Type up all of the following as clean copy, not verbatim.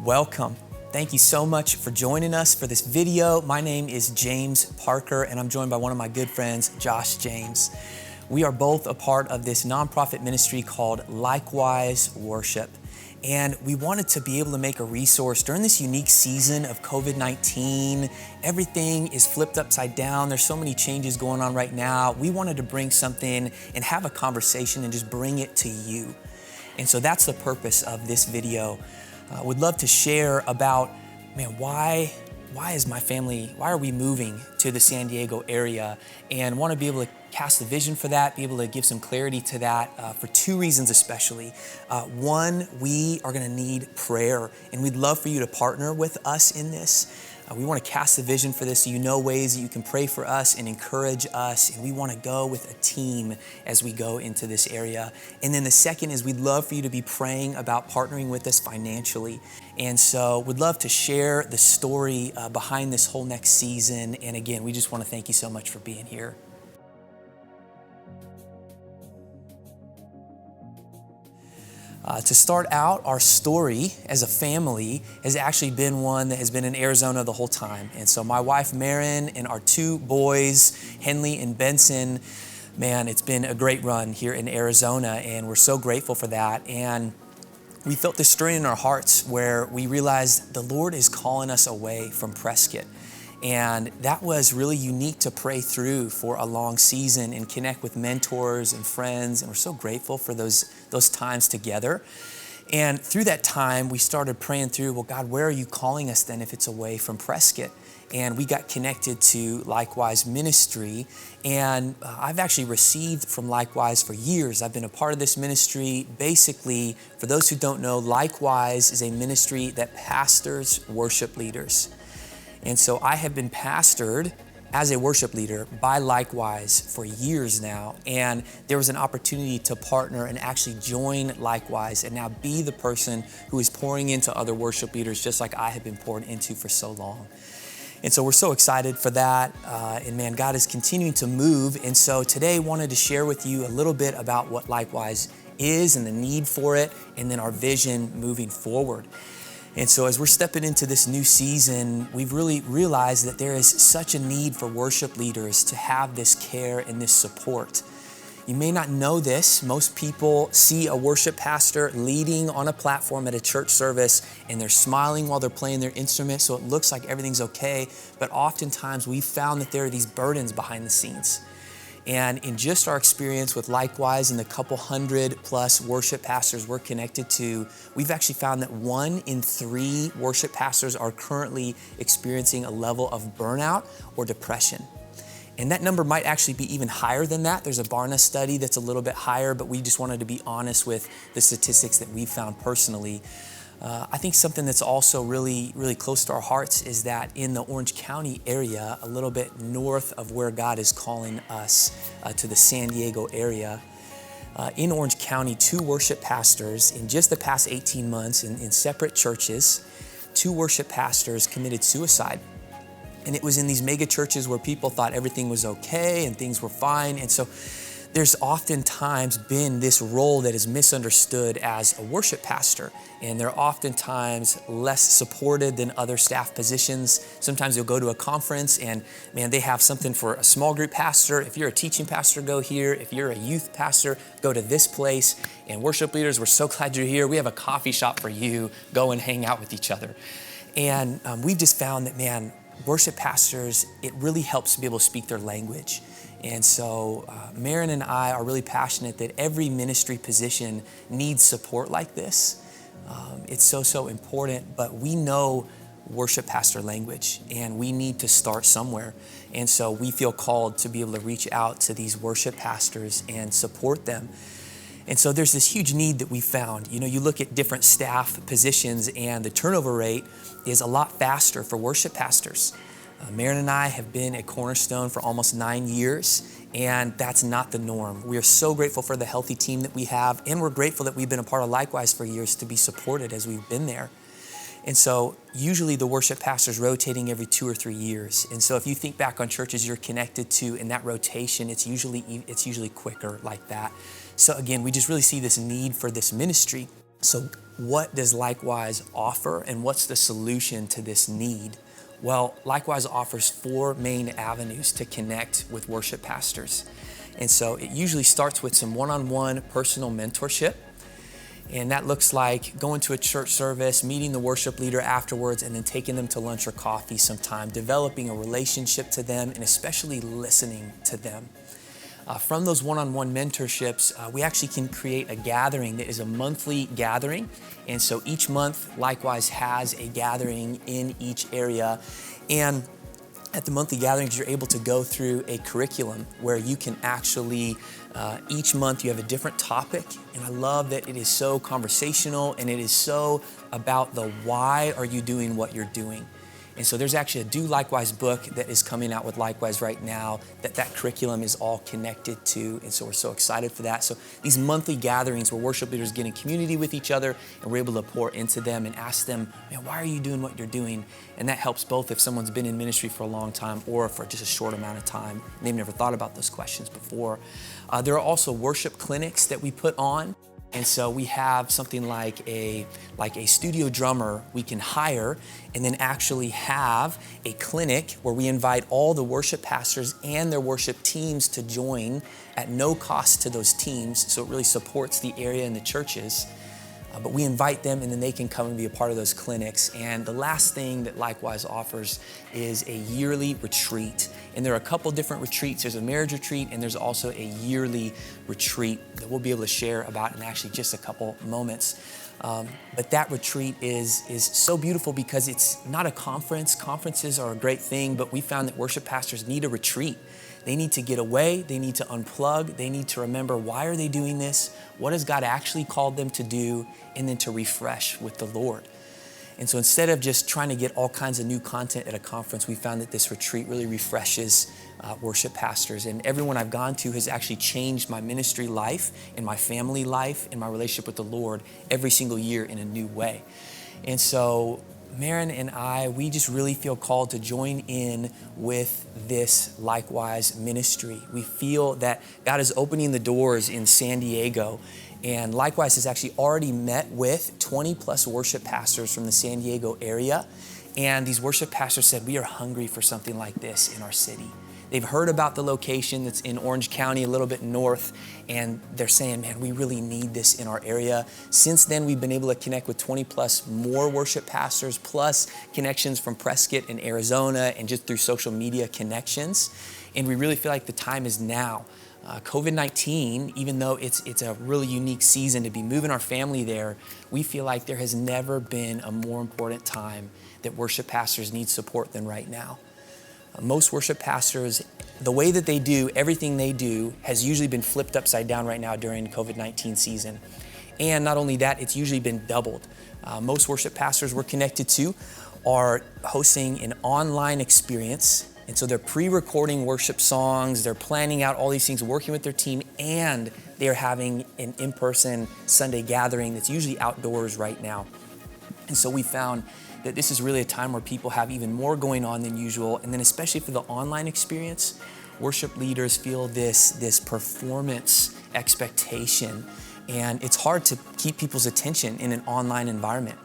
Welcome. Thank you so much for joining us for this video. My name is James Parker, and I'm joined by one of my good friends, Josh James. We are both a part of this nonprofit ministry called Likewise Worship. And we wanted to be able to make a resource during this unique season of COVID-19. Everything is flipped upside down. There's so many changes going on right now. We wanted to bring something and have a conversation and just bring it to you. And so that's the purpose of this video. Would love to share about, why are we moving to the San Diego area, and want to be able to cast a vision for that, be able to give some clarity to that for two reasons especially. One, we are going to need prayer, and we'd love for you to partner with us in this. We want to cast a vision for this so you know ways that you can pray for us and encourage us, and we want to go with a team as we go into this area. And then the second is we'd love for you to be praying about partnering with us financially. And so we'd love to share the story behind this whole next season. And again, we just want to thank you so much for being here. To start out, our story as a family has actually been one that has been in Arizona the whole time. And so my wife, Marin, and our two boys, Henley and Benson, it's been a great run here in Arizona, and we're so grateful for that. And we felt this stirring in our hearts where we realized the Lord is calling us away from Prescott. And that was really unique to pray through for a long season and connect with mentors and friends. And we're so grateful for those times together. And through that time, we started praying through, well, God, where are you calling us then if it's away from Prescott? And we got connected to Likewise Ministry. And I've actually received from Likewise for years. I've been a part of this ministry. Basically, for those who don't know, Likewise is a ministry that pastors worship leaders. And so I have been pastored as a worship leader by Likewise for years now. And there was an opportunity to partner and actually join Likewise and now be the person who is pouring into other worship leaders just like I have been poured into for so long. And so we're so excited for that. And God is continuing to move. And so today I wanted to share with you a little bit about what Likewise is and the need for it, and then our vision moving forward. And so as we're stepping into this new season, we've really realized that there is such a need for worship leaders to have this care and this support. You may not know this. Most people see a worship pastor leading on a platform at a church service, and they're smiling while they're playing their instrument, so it looks like everything's okay. But oftentimes we've found that there are these burdens behind the scenes. And in just our experience with Likewise and the couple hundred plus worship pastors we're connected to, we've actually found that 1 in 3 worship pastors are currently experiencing a level of burnout or depression. And that number might actually be even higher than that. There's a Barna study that's a little bit higher, but we just wanted to be honest with the statistics that we've found personally. I think something that's also really, really close to our hearts is that in the Orange County area, a little bit north of where God is calling us to the San Diego area, in Orange County, 2 worship pastors in just the past 18 months in separate churches, 2 worship pastors committed suicide. And it was in these mega churches where people thought everything was okay and things were fine. And so there's oftentimes been this role that is misunderstood as a worship pastor, and they're oftentimes less supported than other staff positions. Sometimes you'll go to a conference and they have something for a small group pastor. If you're a teaching pastor, go here. If you're a youth pastor, go to this place. And worship leaders, we're so glad you're here. We have a coffee shop for you. Go and hang out with each other. And we've just found that, worship pastors, it really helps to be able to speak their language. And so Marin and I are really passionate that every ministry position needs support like this. It's so important, but we know worship pastor language, and we need to start somewhere. And so we feel called to be able to reach out to these worship pastors and support them. And so there's this huge need that we found. You look at different staff positions, and the turnover rate is a lot faster for worship pastors. Marin and I have been at Cornerstone for almost 9 years, and that's not the norm. We are so grateful for the healthy team that we have, and we're grateful that we've been a part of Likewise for years to be supported as we've been there. And so usually the worship pastor's rotating every 2 or 3 years. And so if you think back on churches you're connected to in that rotation, it's usually quicker like that. So again, we just really see this need for this ministry. So what does Likewise offer, and what's the solution to this need? Well, Likewise offers 4 main avenues to connect with worship pastors. And so it usually starts with some one-on-one personal mentorship. And that looks like going to a church service, meeting the worship leader afterwards, and then taking them to lunch or coffee sometime, developing a relationship to them, and especially listening to them. From those one-on-one mentorships, we actually can create a gathering that is a monthly gathering. And so each month, Likewise has a gathering in each area. And at the monthly gatherings, you're able to go through a curriculum where you can actually, each month you have a different topic. And I love that it is so conversational, and it is so about the why are you doing what you're doing. And so there's actually a Do Likewise book that is coming out with Likewise right now that curriculum is all connected to. And so we're so excited for that. So these monthly gatherings where worship leaders get in community with each other, and we're able to pour into them and ask them, man, why are you doing what you're doing? And that helps both if someone's been in ministry for a long time or for just a short amount of time and they've never thought about those questions before. There are also worship clinics that we put on. And so we have something like a studio drummer we can hire, and then actually have a clinic where we invite all the worship pastors and their worship teams to join at no cost to those teams. So it really supports the area and the churches. But we invite them, and then they can come and be a part of those clinics. And the last thing that Likewise offers is a yearly retreat. And there are a couple different retreats. There's a marriage retreat, and there's also a yearly retreat that we'll be able to share about in actually just a couple moments. But that retreat is so beautiful because it's not a conference. Conferences are a great thing, but we found that worship pastors need a retreat. They need to get away, they need to unplug, they need to remember why are they doing this, what has God actually called them to do, and then to refresh with the Lord. And so instead of just trying to get all kinds of new content at a conference, we found that this retreat really refreshes worship pastors. And everyone I've gone to has actually changed my ministry life and my family life and my relationship with the Lord every single year in a new way. And so Marin and I, we just really feel called to join in with this Likewise ministry. We feel that God is opening the doors in San Diego, and Likewise has actually already met with 20 plus worship pastors from the San Diego area. And these worship pastors said, we are hungry for something like this in our city. They've heard about the location that's in Orange County, a little bit north, and they're saying, man, we really need this in our area. Since then, we've been able to connect with 20 plus more worship pastors, plus connections from Prescott and Arizona, and just through social media connections. And we really feel like the time is now. COVID-19, even though it's a really unique season to be moving our family there, we feel like there has never been a more important time that worship pastors need support than right now. Most worship pastors, the way that they do everything they do has usually been flipped upside down right now during COVID-19 season. And not only that, it's usually been doubled. Most worship pastors we're connected to are hosting an online experience. And so they're pre-recording worship songs, they're planning out all these things, working with their team, and they're having an in-person Sunday gathering that's usually outdoors right now. And so we found that this is really a time where people have even more going on than usual. And then especially for the online experience, worship leaders feel this performance expectation. And it's hard to keep people's attention in an online environment.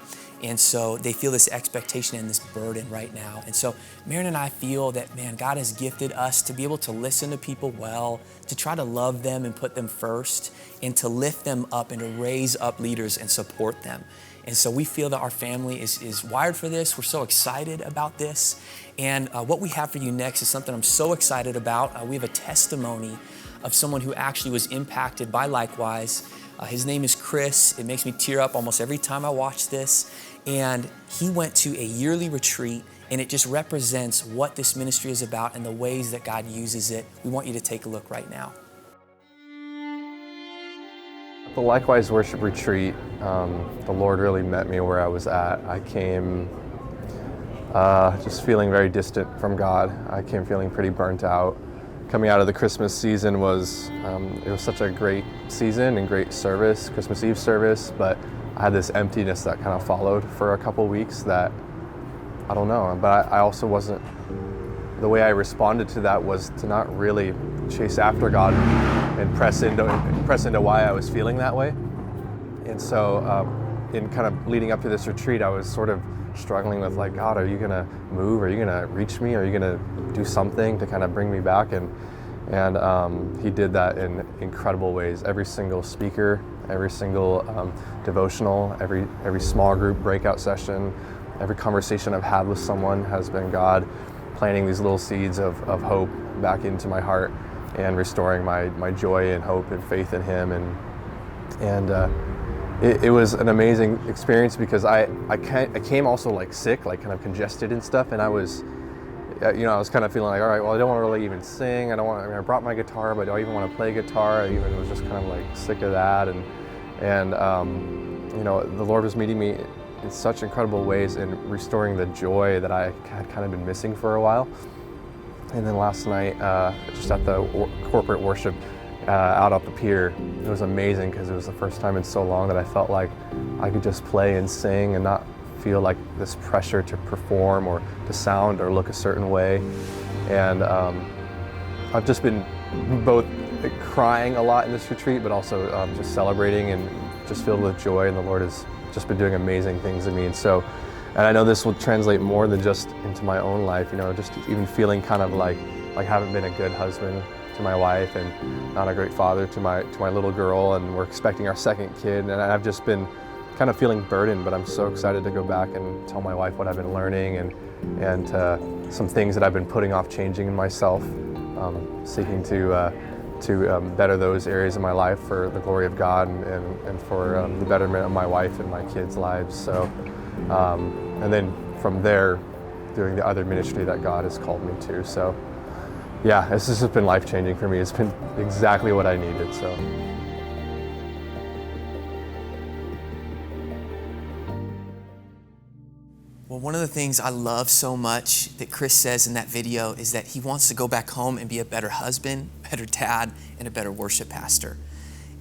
And so they feel this expectation and this burden right now. And so Marin and I feel that, man, God has gifted us to be able to listen to people well, to try to love them and put them first, and to lift them up and to raise up leaders and support them. And so we feel that our family is wired for this. We're so excited about this. And what we have for you next is something I'm so excited about. We have a testimony of someone who actually was impacted by Likewise. His name is Chris. It makes me tear up almost every time I watch this. And he went to a yearly retreat, and it just represents what this ministry is about and the ways that God uses it. We want you to take a look right now. The Likewise worship retreat, the Lord really met me where I was at. I came just feeling very distant from God. I came feeling pretty burnt out. Coming out of the Christmas season was such a great season and great service, Christmas Eve service, but I had this emptiness that kind of followed for a couple weeks that, I don't know, but I also wasn't, the way I responded to that was to not really chase after God and press into why I was feeling that way. And so in kind of leading up to this retreat, I was sort of struggling with like, God, are you gonna move? Are you gonna reach me? Are you gonna do something to kind of bring me back? And he did that in incredible ways. Every single speaker, every single devotional, every small group breakout session, every conversation I've had with someone has been God planting these little seeds of hope back into my heart and restoring my joy and hope and faith in Him. It was an amazing experience because I came also like sick, like kind of congested and stuff, and I was kind of feeling like, all right, well, I don't want to really even sing. I brought my guitar, but do I even want to play guitar? I even was just kind of like sick of that, and the Lord was meeting me in such incredible ways and restoring the joy that I had kind of been missing for a while. And then last night, just at the corporate worship out at the pier, it was amazing because it was the first time in so long that I felt like I could just play and sing and not feel like this pressure to perform or to sound or look a certain way. And I've just been both crying a lot in this retreat, but also just celebrating and just filled with joy, and the Lord has just been doing amazing things in me. And I know this will translate more than just into my own life, just even feeling kind of like I haven't been a good husband to my wife and not a great father to my little girl, and we're expecting our second kid, and I've just been kind of feeling burdened, but I'm so excited to go back and tell my wife what I've been learning and some things that I've been putting off changing in myself, seeking to better those areas of my life for the glory of God and for the betterment of my wife and my kids' lives. So, and then from there, doing the other ministry that God has called me to. So, yeah, this has been life-changing for me. It's been exactly what I needed. So. Well, one of the things I love so much that Chris says in that video is that he wants to go back home and be a better husband, better dad, and a better worship pastor.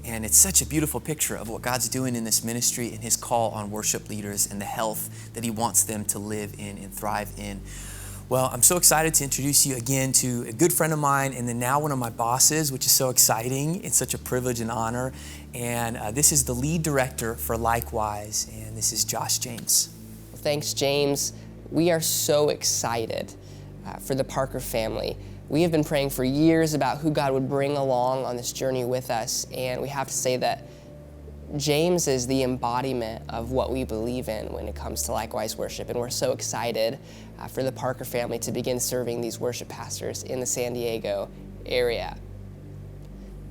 And it's such a beautiful picture of what God's doing in this ministry and His call on worship leaders and the health that He wants them to live in and thrive in. Well, I'm so excited to introduce you again to a good friend of mine and then now one of my bosses, which is so exciting. It's such a privilege and honor. And this is the lead director for Likewise, and this is Josh James. Thanks, James. We are so excited for the Parker family. We have been praying for years about who God would bring along on this journey with us, and we have to say that James is the embodiment of what we believe in when it comes to Likewise worship, and we're so excited for the Parker family to begin serving these worship pastors in the San Diego area.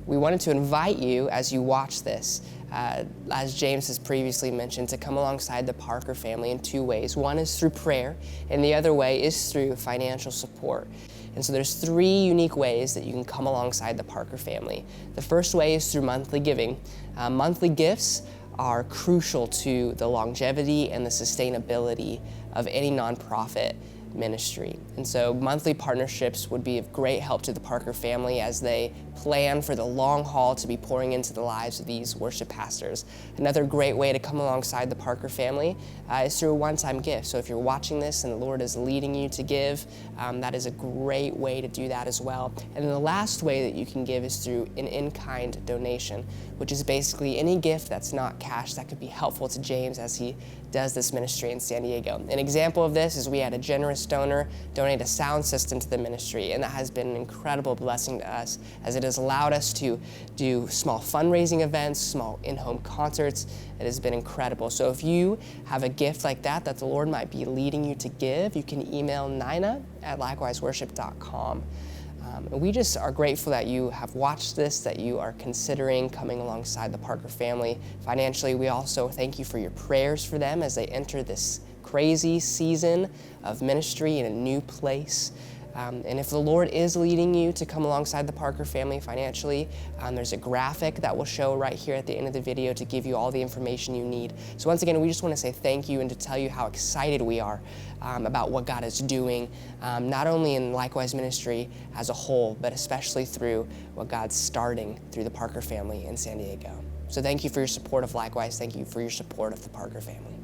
We wanted to invite you, as you watch this, as James has previously mentioned, to come alongside the Parker family in two ways. One is through prayer, and the other way is through financial support. And so there's three unique ways that you can come alongside the Parker family. The first way is through monthly giving. Monthly gifts are crucial to the longevity and the sustainability of any nonprofit ministry. And so monthly partnerships would be of great help to the Parker family as they plan for the long haul to be pouring into the lives of these worship pastors. Another great way to come alongside the Parker family is through a one-time gift. So if you're watching this and the Lord is leading you to give, that is a great way to do that as well. And then the last way that you can give is through an in-kind donation, which is basically any gift that's not cash that could be helpful to James as he does this ministry in San Diego. An example of this is we had a generous donor donate a sound system to the ministry, and that has been an incredible blessing to us as it has allowed us to do small fundraising events, small in-home concerts. It has been incredible. So if you have a gift like that the Lord might be leading you to give, you can email nina@likewiseworship.com. And we just are grateful that you have watched this, that you are considering coming alongside the Parker family financially. We also thank you for your prayers for them as they enter this crazy season of ministry in a new place. And if the Lord is leading you to come alongside the Parker family financially, there's a graphic that will show right here at the end of the video to give you all the information you need. So once again, we just want to say thank you and to tell you how excited we are about what God is doing, not only in Likewise ministry as a whole, but especially through what God's starting through the Parker family in San Diego. So thank you for your support of Likewise. Thank you for your support of the Parker family.